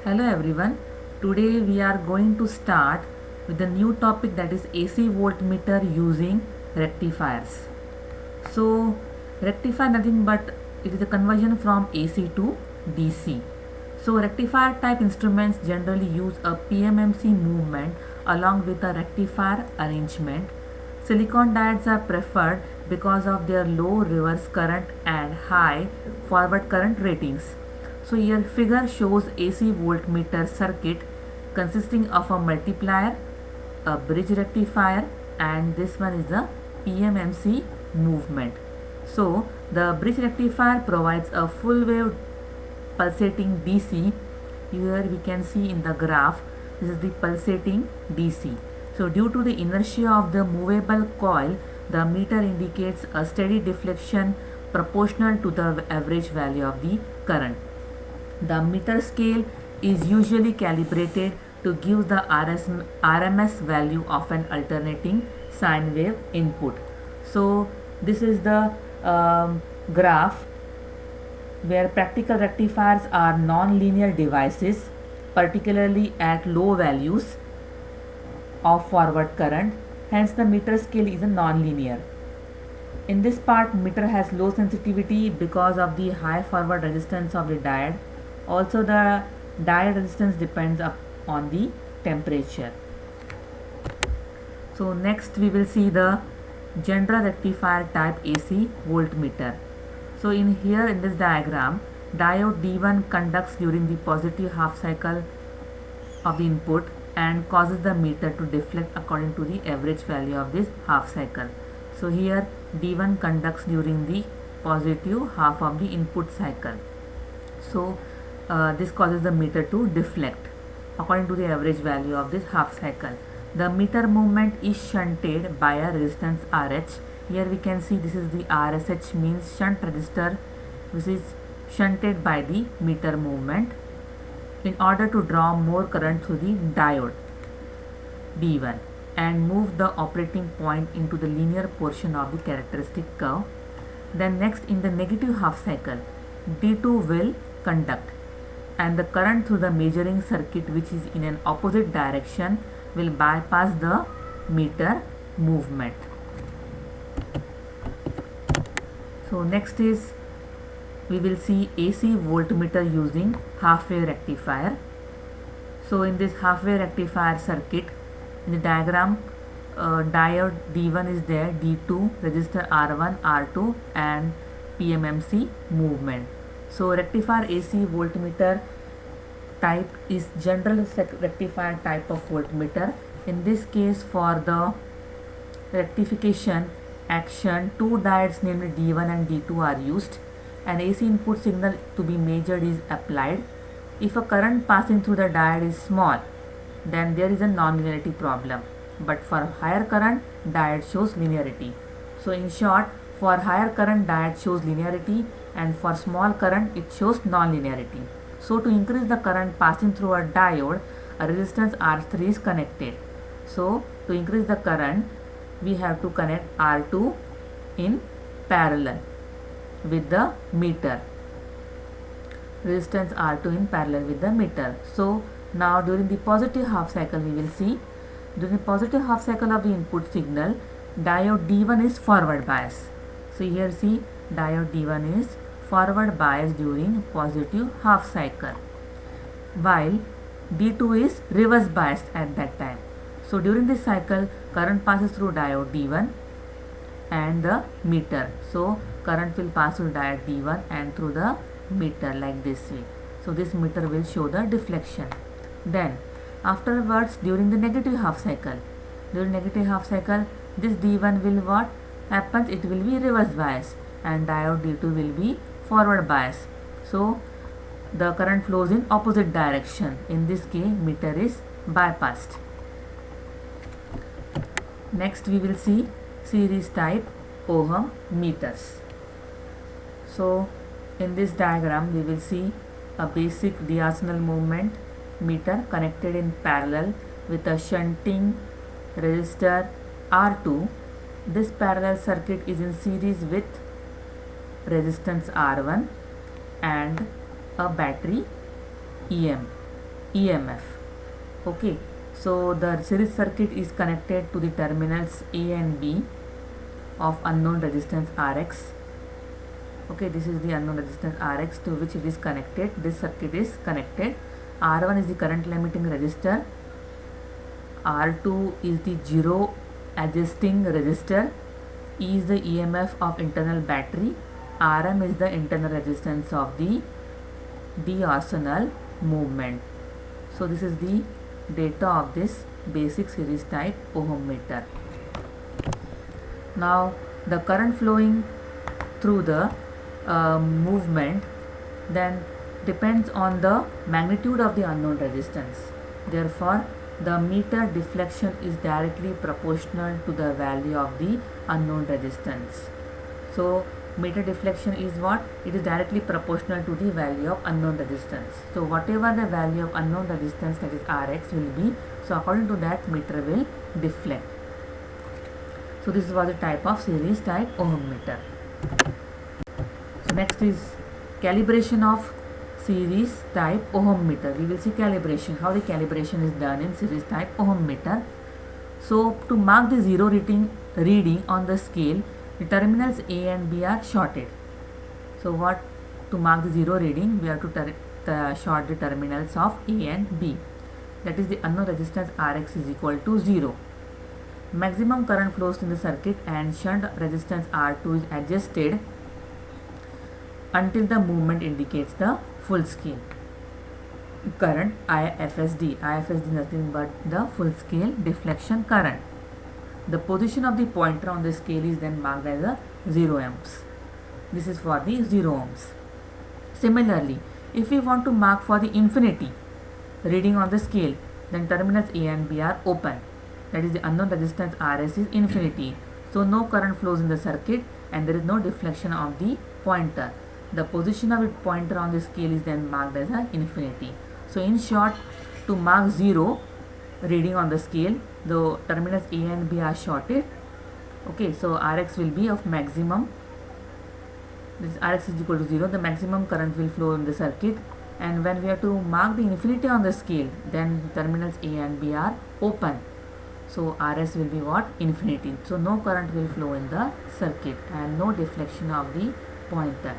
Hello everyone. Today we are going to start with the new topic, that is AC voltmeter using rectifiers. So rectifier nothing but it is a conversion from AC to DC. So rectifier type instruments generally use a PMMC movement along with a rectifier arrangement. Silicon diodes are preferred because of their low reverse current and high forward current ratings. So here figure shows AC voltmeter circuit consisting of a multiplier, a bridge rectifier, and this one is the PMMC movement. So the bridge rectifier provides a full wave pulsating DC. Here we can see in the graph, this is the pulsating DC. So due to the inertia of the movable coil, the meter indicates a steady deflection proportional to the average value of the current. The meter scale is usually calibrated to give the RMS value of an alternating sine wave input. So this is the graph where practical rectifiers are non-linear devices, particularly at low values of forward current. Hence the meter scale is a non-linear. In this part, meter has low sensitivity because of the high forward resistance of the diode. Also the diode resistance depends on the temperature. So next we will see the general rectifier type AC voltmeter. So in this diagram, diode D1 conducts during the positive half cycle of the input and causes the meter to deflect according to the average value of this half cycle. So here D1 conducts during the positive half of the input cycle. So this causes the meter to deflect according to the average value of this half cycle. The meter movement is shunted by a resistance RH. Here we can see this is the RSH, means shunt resistor, which is shunted by the meter movement in order to draw more current through the diode D1 and move the operating point into the linear portion of the characteristic curve. Then next, in the negative half cycle, D2 will conduct and the current through the measuring circuit, which is in an opposite direction, will bypass the meter movement. So next is we will see AC voltmeter using half wave rectifier. So in this half wave rectifier circuit, in the diagram, diode D1 is there, D2, resistor R1, R2, and PMMC movement. So rectifier AC voltmeter type is general rectifier type of voltmeter. In this case, for the rectification action, two diodes namely D1 and D2 are used. An AC input signal to be measured is applied. If a current passing through the diode is small, then there is a non-linearity problem. But for higher current, diode shows linearity. So in short, for higher current, diode shows linearity, and for small current, it shows non-linearity. So to increase the current passing through a diode, a resistance R3 is connected. So to increase the current, we have to connect R2 in parallel with the meter. Resistance R2 in parallel with the meter. So now during the positive half cycle, we will see during the positive half cycle of the input signal, diode D1 is forward bias. So here see diode D1 is forward bias during positive half cycle, while D2 is reverse biased at that time. So during this cycle, current passes through diode D1 and the meter. So current will pass through diode D1 and through the meter like this way. So this meter will show the deflection. Then afterwards, during the negative half cycle, this D1 will what happens? It will be reverse bias and diode D2 will be forward bias. So the current flows in opposite direction. In this case, meter is bypassed. Next we will see series type ohm meters. So in this diagram, we will see a basic diagonal movement meter connected in parallel with a shunting resistor R2. This parallel circuit is in series with resistance R1 and a battery EM. EMF. Okay, so the series circuit is connected to the terminals A and B of unknown resistance Rx. Okay, this is the unknown resistance Rx to which it is connected. This circuit is connected. R1 is the current limiting resistor, R2 is the zero adjusting resistor, E is the EMF of internal battery, Rm is the internal resistance of the orthogonal movement. So this is the data of this basic series type ohm meter. Now the current flowing through the movement then depends on the magnitude of the unknown resistance. Therefore, the meter deflection is directly proportional to the value of the unknown resistance. So meter deflection is what? It is directly proportional to the value of unknown resistance. So whatever the value of unknown resistance, that is Rx, will be, so according to that meter will deflect. So this was a type of series type ohm meter. So next is calibration of series type ohm meter. We will see calibration, how the calibration is done in series type ohm meter. So to mark the zero reading on the scale, the terminals A and B are shorted. So what, to mark the zero reading, we have to short the terminals of A and B. That is, the unknown resistance Rx is equal to 0. Maximum current flows in the circuit and shunt resistance R2 is adjusted until the movement indicates the full scale current, IFSD. IFSD is nothing but the full scale deflection current. The position of the pointer on the scale is then marked as a 0 ohms. This is for the 0 ohms. Similarly, if we want to mark for the infinity reading on the scale, then terminals A and B are open. That is, the unknown resistance Rs is infinity. So no current flows in the circuit and there is no deflection of the pointer. The position of its pointer on the scale is then marked as a infinity. So in short, to mark 0 reading on the scale, the terminals A and B are shorted. Okay, so Rx will be of maximum, this Rx is equal to 0, the maximum current will flow in the circuit, and when we have to mark the infinity on the scale, then terminals A and B are open. So Rs will be what? Infinity. So no current will flow in the circuit and no deflection of the pointer.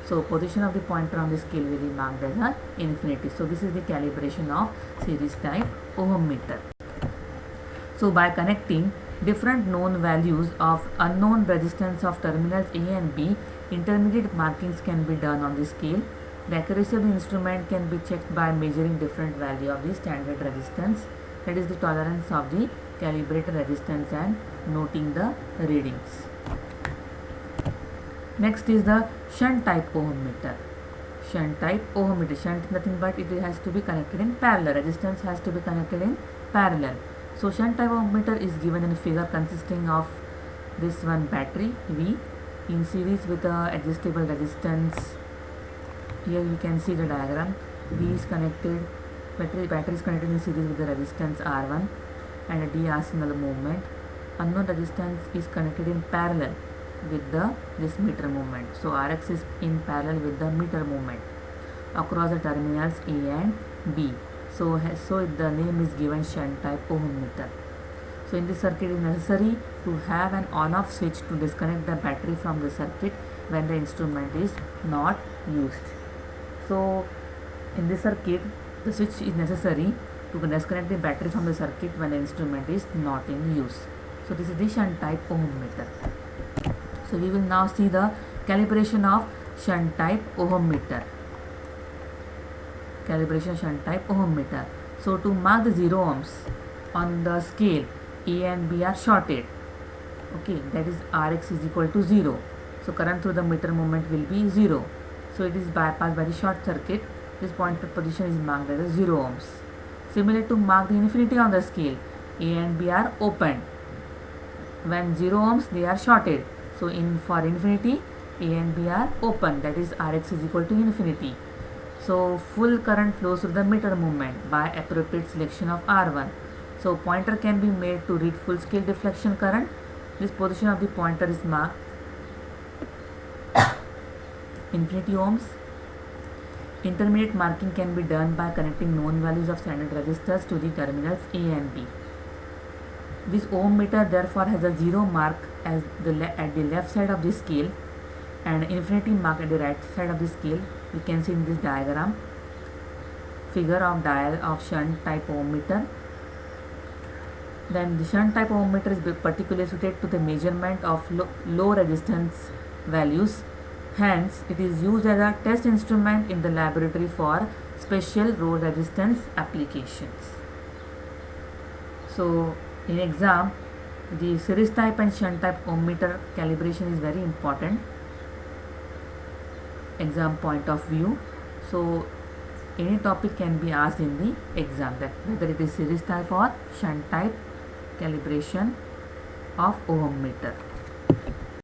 So position of the pointer on the scale will be marked as a infinity. So this is the calibration of series type ohm meter. So by connecting different known values of unknown resistance of terminals A and B, intermediate markings can be done on the scale. The accuracy of the instrument can be checked by measuring different value of the standard resistance, that is the tolerance of the calibrated resistance, and noting the readings. Next is the shunt type ohm meter. Shunt type ohm meter. Shunt is nothing but it has to be connected in parallel. Resistance has to be connected in parallel. So shunt type ohm meter is given in a figure consisting of this one battery V in series with a adjustable resistance. Here we can see the diagram. V is connected, battery is connected in series with the resistance R1 and a d orthogonal movement. Unknown resistance is connected in parallel with this meter movement. So Rx is in parallel with the meter movement across the terminals A and B. So the name is given shunt type ohm meter. So in this circuit, it is necessary to have an on-off switch to disconnect the battery from the circuit when the instrument is not used. So in this circuit, the switch is necessary to disconnect the battery from the circuit when the instrument is not in use. So this is the shunt type ohm meter. So we will now see the calibration of shunt type ohm meter. Calibration shunt type ohm meter. So to mark the 0 ohms on the scale, A and B are shorted. Okay, that is Rx is equal to 0. So current through the meter movement will be 0. So it is bypassed by the short circuit. This pointer position is marked as a 0 ohms. Similar to mark the infinity on the scale, A and B are open. When 0 ohms, they are shorted. So for infinity, A and B are open, that is Rx is equal to infinity. So full current flows through the meter movement by appropriate selection of R1. So pointer can be made to read full scale deflection current. This position of the pointer is marked infinity ohms. Intermediate marking can be done by connecting known values of standard resistors to the terminals A and B. This ohm meter therefore has a 0 mark at the left side of the scale and infinity mark at the right side of the scale. We can see in this diagram figure of dial of shunt type ohm meter. Then the shunt type ohm meter is particularly suited to the measurement of low resistance values. Hence, it is used as a test instrument in the laboratory for special low resistance applications. So, in exam, the series type and shunt type ohm meter calibration is very important exam point of view. So, any topic can be asked in the exam, that whether it is series type or shunt type calibration of ohm meter.